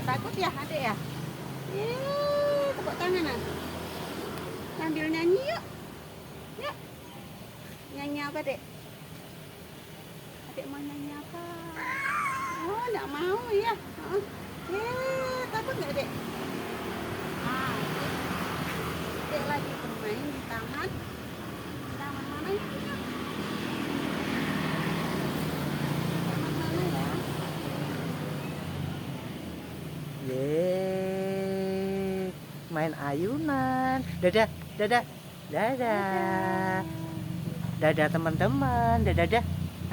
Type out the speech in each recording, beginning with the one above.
takut ya adek ya? Tepuk tangan ah. Sambil nyanyi yuk. Yuk. Nyanyi apa dek? Adek mau nyanyi apa? Oh nggak mau ya? Takut nggak dek? Dek lagi bermain di taman. Taman mana ya? Taman mana ya? Yeay, main ayunan. Dadah, dadah, dadah, dadah teman-teman. Dadah, dadah,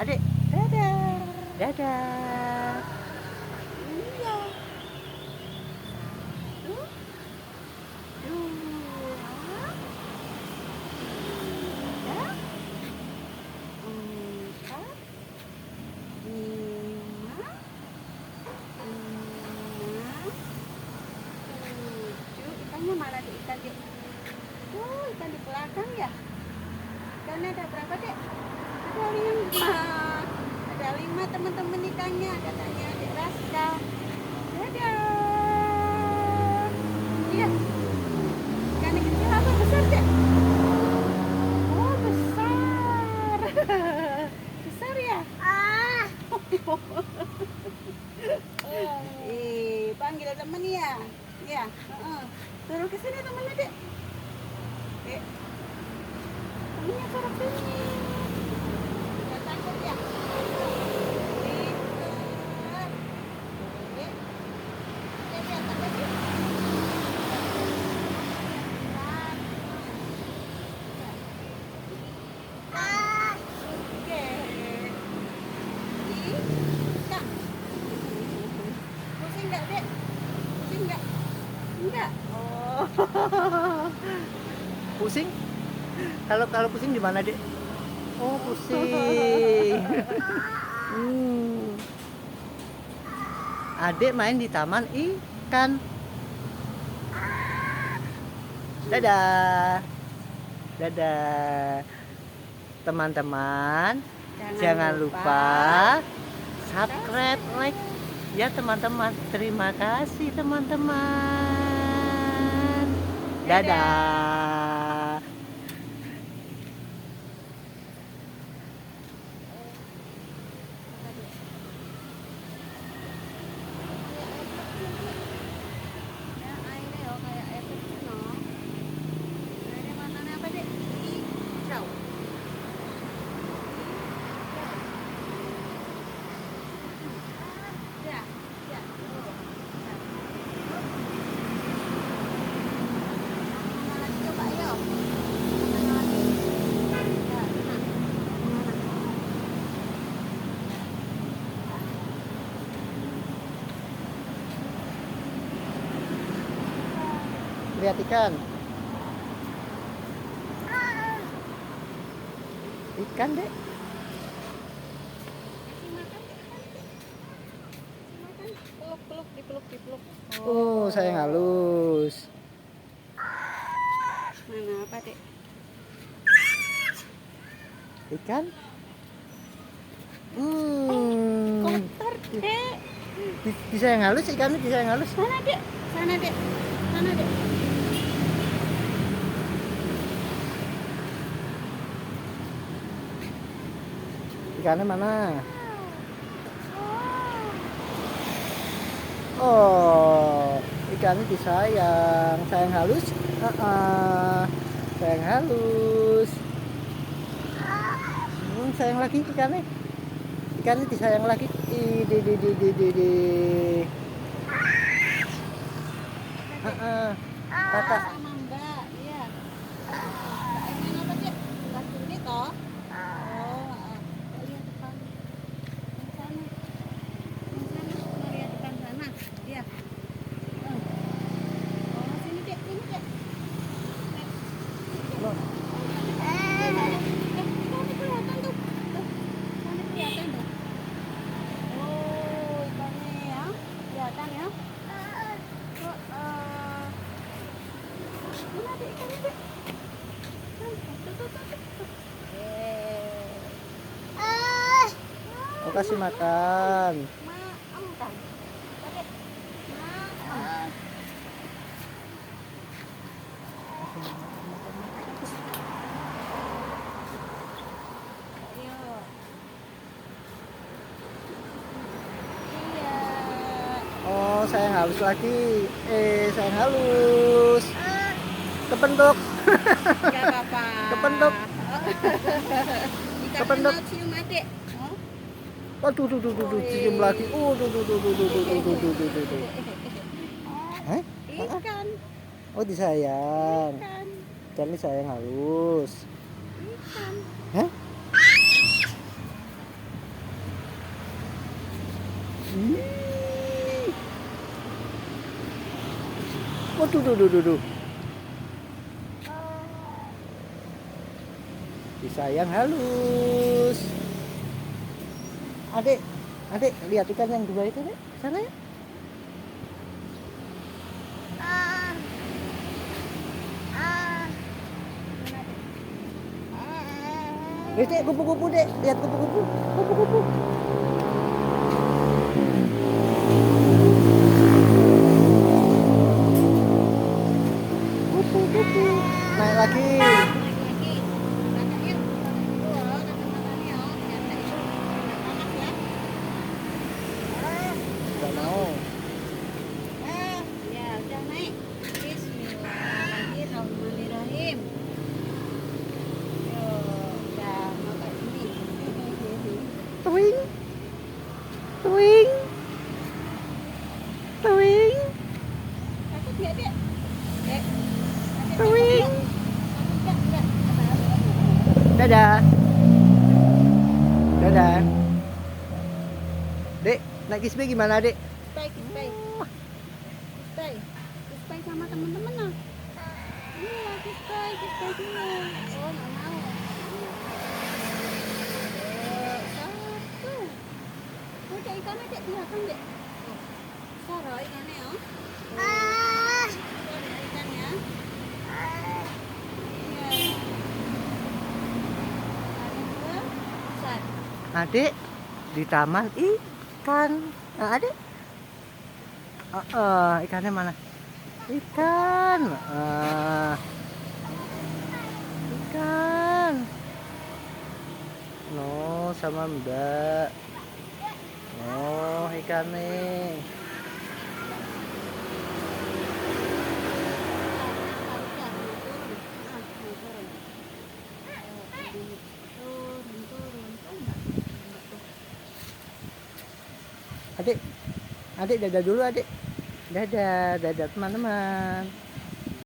adik, Dadah. dadah. Iya. Tuh. Dua. Tiga. Empat. Lima. Enam. Tujuh. Ikannya mana di ikan dek? Ikan di belakang ya? Ikannya ada berapa dek? Ada 5. Ada 5 teman-teman ikannya katanya Dek Raska. Dadah. Iya. Ikan kecil apa besar dek? Oh besar. Besar ya? Panggil temen ya? Ya. Suruh ke sini temennya dek. Temennya suruh sini. Nggak takut ya? Pusing nggak dek? Pusing nggak? Enggak. Oh. Pusing? Kalau pusing di mana, Dek? Oh, pusing. Adik main di taman ikan. Dadah. Dadah. Teman-teman, jangan lupa subscribe, like ya teman-teman. Terima kasih teman-teman. Dadah. Lihat ikan. Ikan, Dek. Dipeluk. Oh, sayang halus. Mana apa, Dek? Ikan? Kotor, Dek. Disayang halus ikannya, disayang halus. Sana, Dek. Sana, Dek. Sana, Dek. Ikannya mana? Oh, ikannya disayang. Sayang halus? Sayang halus. Sayang lagi ikannya. Ikannya disayang lagi. Kakak. Sama Mbak, iya. Mbak Emen apa, Dek? Mbak Suni toh? Lihat depan. Yang sana. Lihat depan sana. Iya. Sini, Dek. Sini, Dek. Ikannya kelihatan tuh. Ikannya kelihatan tuh. Oh, ikannya ya. Kelihatan ya. Mana Dek ikannya, Dek? Tuh. Mau kasih makan. Makan. Dek. sayang halus lagi. Sayang halus. Kepentok. Gak apa-apa. Kepentok. Jika Kepentok. mau cium adik. Oh. Waduh, cium lagi. Hah? Ikan. Oh, disayang. Ikan. Ikan ini sayang halus. Ikan. Hah? Waduh. Disayang halus. Adik, lihat ikan yang dua itu, Dek. Sana ya. Dek, kupu-kupu, Dek. Lihat kupu-kupu. Kupu-kupu. Kupu-kupu. Naik lagi. Nggak mau. Ya, udah naik. Bismillahirrahmanirrahim. Yo, udah mau kat sini. Tuing. Takut nggak, Dek? Dek. Tuing. Enggak. Dadah. Dek, naik kisbe gimana, Dek? Kispai sama teman-teman lah. Iya, kispai dulu. Oh, nggak mau. Satu. Udah ikannya, Dek, dimakan, Dek. Saro ikannya, oh. Ada ikannya. Iya. Ada besar. Adik di taman ikan. Nah, Adik. Ikannya mana? Ikan. Ikan. No, sama Mbak. Oh, ikan nih. Adik dadah dulu, Adik. Dadah teman-teman.